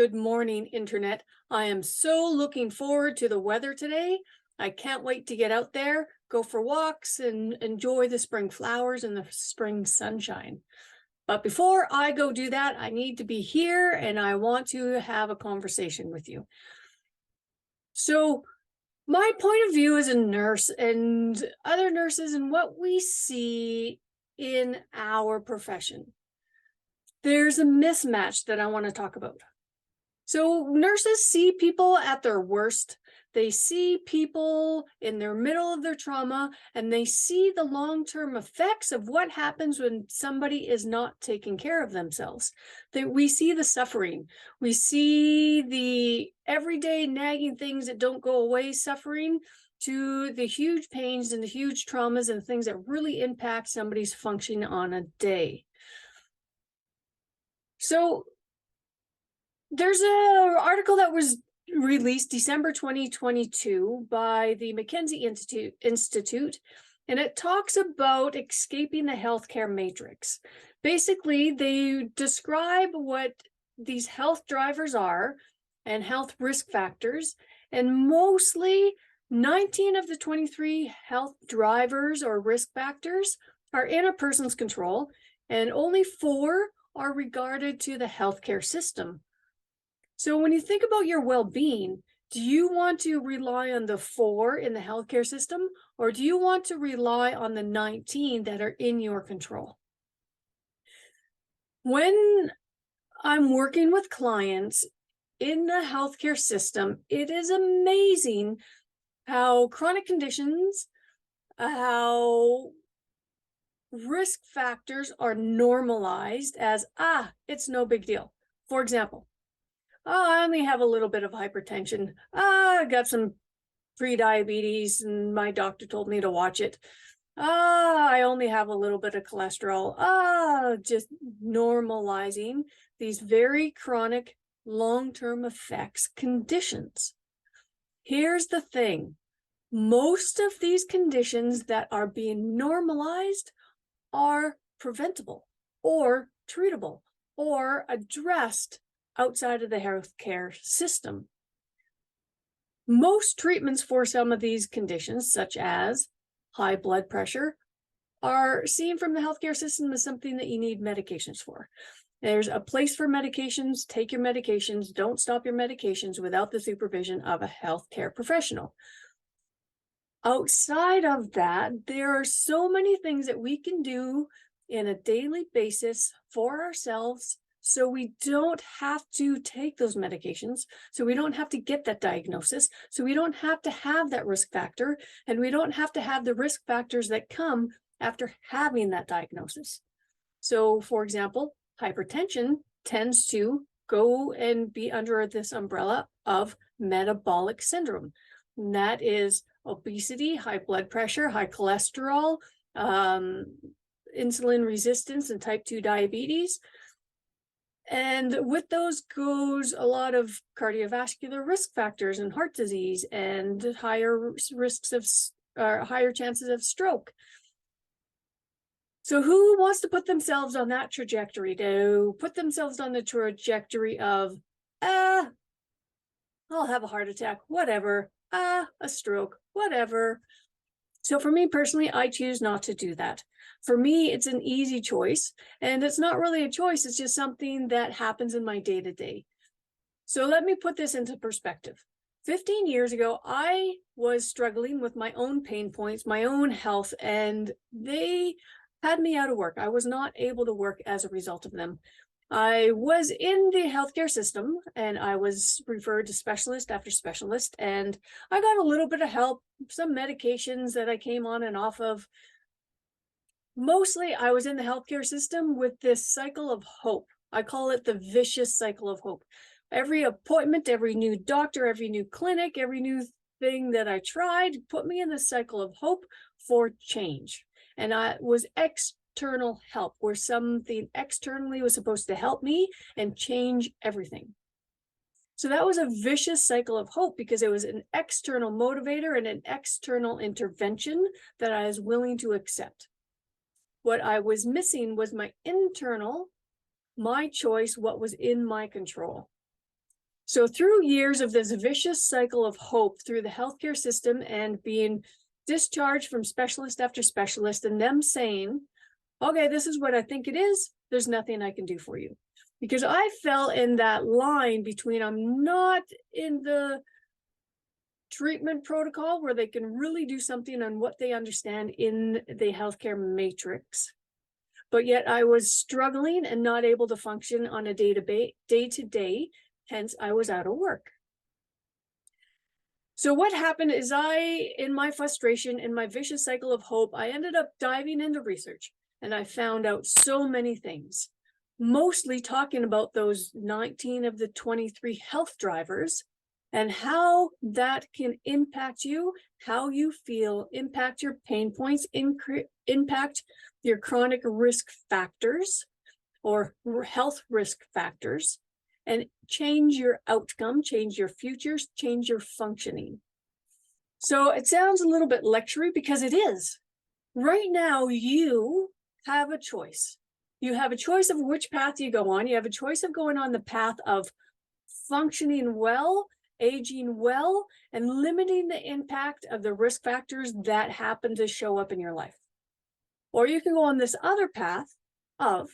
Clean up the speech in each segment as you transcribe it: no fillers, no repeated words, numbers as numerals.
Good morning, Internet. I am so looking forward to the weather today. I can't wait to get out there, go for walks, and enjoy the spring flowers and the spring sunshine. But before I go do that, I need to be here and I want to have a conversation with you. So, my point of view as a nurse and other nurses and what we see in our profession, there's a mismatch that I want to talk about. So nurses see people at their worst. They see people in their middle of their trauma, and they see the long-term effects of what happens when somebody is not taking care of themselves. We see the suffering. We see the everyday nagging things that don't go away suffering, to the huge pains and the huge traumas and things that really impact somebody's functioning on a day. So there's an article that was released December 2022 by the McKinsey Institute, and it talks about escaping the healthcare matrix. Basically, they describe what these health drivers are and health risk factors, and mostly 19 of the 23 health drivers or risk factors are in a person's control, and only 4 are regarded to the healthcare system. So when you think about your well-being, do you want to rely on the 4 in the healthcare system, or do you want to rely on the 19 that are in your control? When I'm working with clients in the healthcare system, it is amazing how chronic conditions, how risk factors are normalized as, it's no big deal. For example, I only have a little bit of hypertension. I got some pre-diabetes and my doctor told me to watch it. I only have a little bit of cholesterol. Just normalizing these very chronic, long-term effects conditions. Here's the thing. Most of these conditions that are being normalized are preventable or treatable or addressed outside of the healthcare system. Most treatments for some of these conditions, such as high blood pressure, are seen from the healthcare system as something that you need medications for. There's a place for medications. Take your medications. Don't stop your medications without the supervision of a healthcare professional. Outside of that, there are so many things that we can do in a daily basis for ourselves, so we don't have to take those medications, so we don't have to get that diagnosis, so we don't have to have that risk factor, and we don't have to have the risk factors that come after having that diagnosis. So, for example, hypertension tends to go and be under this umbrella of metabolic syndrome. And that is obesity, high blood pressure, high cholesterol, insulin resistance, and type 2 diabetes. And with those goes a lot of cardiovascular risk factors and heart disease and higher risks of higher chances of stroke. So who wants to put themselves on that trajectory, to put themselves on the trajectory of, I'll have a heart attack, whatever, a stroke, whatever. So for me personally, I choose not to do that. For me, it's an easy choice, and it's not really a choice. It's just something that happens in my day-to-day. So let me put this into perspective. 15 years ago, I was struggling with my own pain points, my own health, and they had me out of work. I was not able to work as a result of them. I was in the healthcare system and I was referred to specialist after specialist, and I got a little bit of help, some medications that I came on and off of. Mostly I was in the healthcare system with this cycle of hope. I call it the vicious cycle of hope. Every appointment, every new doctor, every new clinic, every new thing that I tried put me in the cycle of hope for change. And I was external help, where something externally was supposed to help me and change everything. So that was a vicious cycle of hope because it was an external motivator and an external intervention that I was willing to accept. What I was missing was my internal, my choice, what was in my control. So through years of this vicious cycle of hope through the healthcare system and being discharged from specialist after specialist and them saying, okay, this is what I think it is, there's nothing I can do for you. Because I fell in that line between I'm not in the treatment protocol where they can really do something on what they understand in the healthcare matrix, but yet I was struggling and not able to function on a day-to-day, hence I was out of work. So what happened is in my frustration, in my vicious cycle of hope, I ended up diving into research and I found out so many things, mostly talking about those 19 of the 23 health drivers and how that can impact you, how you feel, impact your pain points, impact your chronic risk factors or health risk factors, and change your outcome, change your futures, change your functioning. So it sounds a little bit lectury because it is. Right now, you have a choice. You have a choice of which path you go on. You have a choice of going on the path of functioning well, aging well, and limiting the impact of the risk factors that happen to show up in your life. Or you can go on this other path of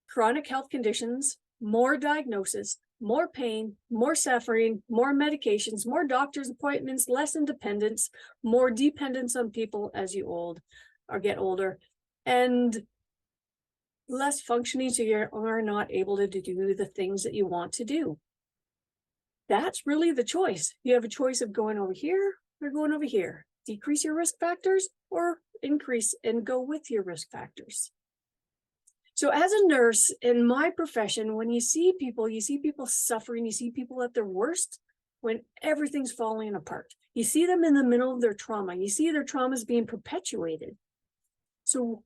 chronic health conditions, more diagnosis, more pain, more suffering, more medications, more doctor's appointments, less independence, more dependence on people as you get older, and less functioning, so you are not able to do the things that you want to do. That's really the choice. You have a choice of going over here or going over here. Decrease your risk factors or increase and go with your risk factors. So as a nurse in my profession, when you see people suffering, you see people at their worst when everything's falling apart. You see them in the middle of their trauma. You see their traumas being perpetuated. So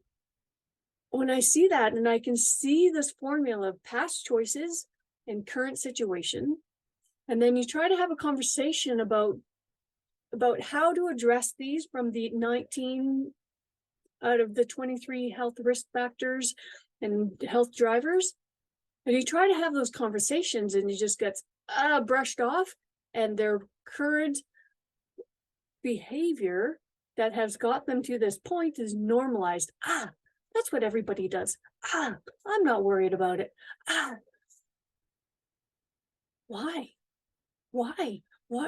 when I see that and I can see this formula of past choices and current situation, and then you try to have a conversation about how to address these from the 19 out of the 23 health risk factors and health drivers, and you try to have those conversations and it just gets brushed off, and their current behavior that has got them to this point is normalized. That's what everybody does. I'm not worried about it. Why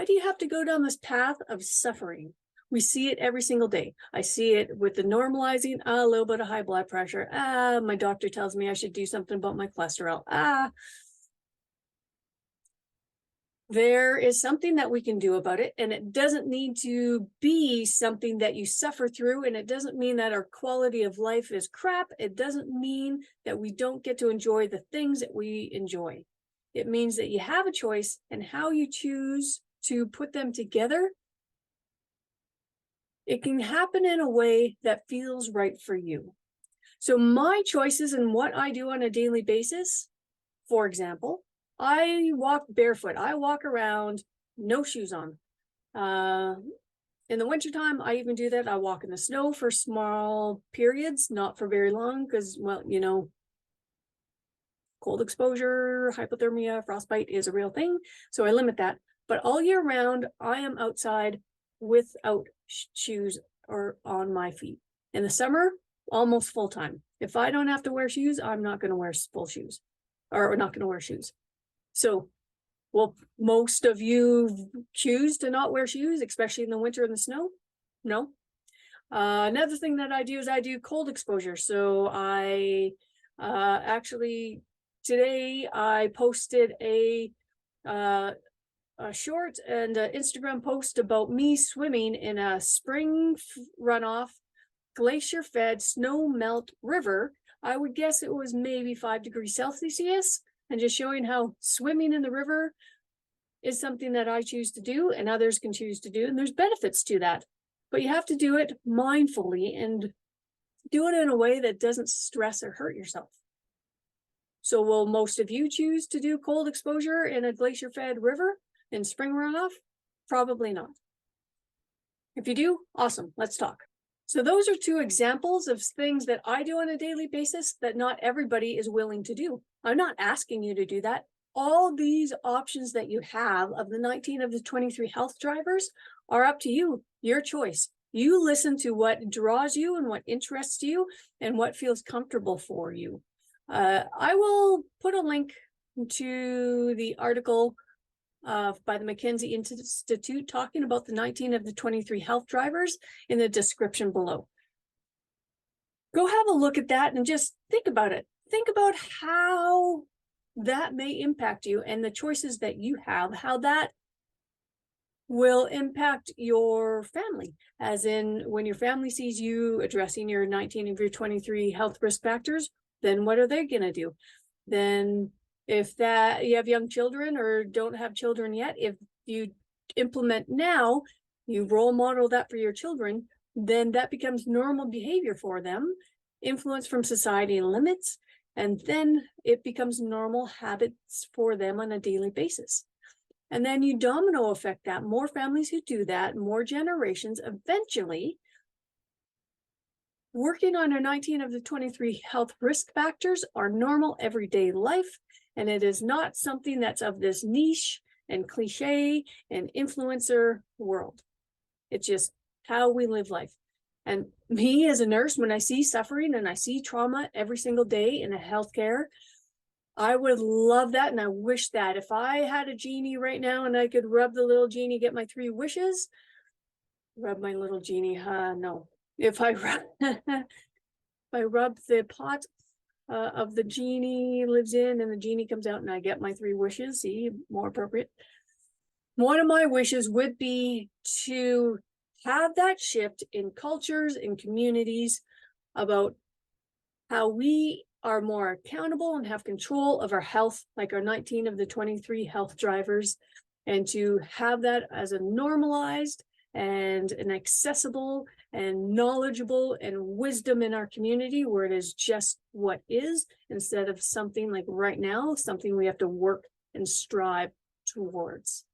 do you have to go down this path of suffering? We see it every single day. I see it with the normalizing, a little bit of high blood pressure. My doctor tells me I should do something about my cholesterol. There is something that we can do about it, and it doesn't need to be something that you suffer through, and it doesn't mean that our quality of life is crap. It doesn't mean that we don't get to enjoy the things that we enjoy. It means that you have a choice, and how you choose to put them together, it can happen in a way that feels right for you. So my choices and what I do on a daily basis, for example, I walk barefoot. I walk around, no shoes on. In the wintertime, I even do that. I walk in the snow for small periods, not for very long, because, well, cold exposure, hypothermia, frostbite is a real thing. So I limit that. But all year round, I am outside without shoes or on my feet. In the summer, almost full time. If I don't have to wear shoes, I'm not going to wear full shoes, or not going to wear shoes. So, will most of you choose to not wear shoes, especially in the winter and the snow? No. Another thing that I do is I do cold exposure. So I actually today I posted a short and Instagram post about me swimming in a spring runoff, glacier-fed snow melt river. I would guess it was maybe 5 degrees Celsius, and just showing how swimming in the river is something that I choose to do and others can choose to do, and there's benefits to that. But you have to do it mindfully and do it in a way that doesn't stress or hurt yourself. So will most of you choose to do cold exposure in a glacier-fed river in spring runoff? Probably not. If you do, awesome, let's talk. So those are two examples of things that I do on a daily basis that not everybody is willing to do. I'm not asking you to do that. all these options that you have of the 19 of the 23 health drivers are up to you, your choice. You listen to what draws you and what interests you and what feels comfortable for you. I will put a link to the article by the McKinsey Institute talking about the 19 of the 23 health drivers in the description below. Go have a look at that and just think about it. Think about how that may impact you and the choices that you have, how that will impact your family, as in when your family sees you addressing your 19 of your 23 health risk factors, then what are they going to do? Then if that you have young children or don't have children yet, if you implement now, you role model that for your children, then that becomes normal behavior for them, influence from society and limits, and then it becomes normal habits for them on a daily basis. And then you domino effect that. More families who do that, more generations, eventually working on our 19 of the 23 health risk factors are normal everyday life. And it is not something that's of this niche and cliche and influencer world. It's just how we live life. And me as a nurse, when I see suffering and I see trauma every single day in a healthcare, I would love that. And I wish that if I had a genie right now and I could rub the little genie, get my 3 wishes, rub my little genie. No, if I rub the pot of the genie lives in and the genie comes out and I get my 3 wishes, see, more appropriate. One of my wishes would be to have that shift in cultures and communities about how we are more accountable and have control of our health, like our 19 of the 23 health drivers, and to have that as a normalized and an accessible and knowledgeable and wisdom in our community where it is just what is, instead of something like right now, something we have to work and strive towards.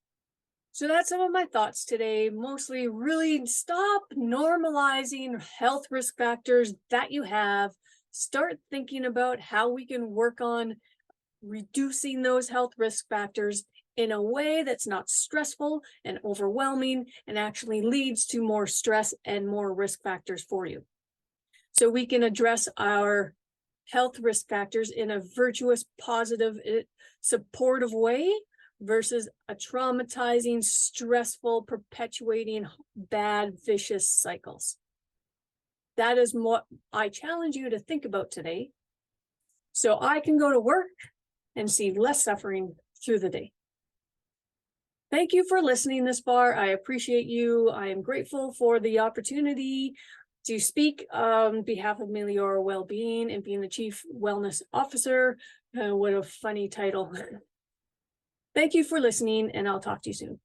So that's some of my thoughts today. Mostly really stop normalizing health risk factors that you have. Start thinking about how we can work on reducing those health risk factors in a way that's not stressful and overwhelming and actually leads to more stress and more risk factors for you. So we can address our health risk factors in a virtuous, positive, supportive way versus a traumatizing, stressful, perpetuating bad, vicious cycles. That is what I challenge you to think about today, so I can go to work and see less suffering through the day. Thank you for listening this far. I appreciate you. I am grateful for the opportunity to speak on behalf of Meliora Wellbeing and being the Chief Wellness Officer. What a funny title. Thank you for listening, and I'll talk to you soon.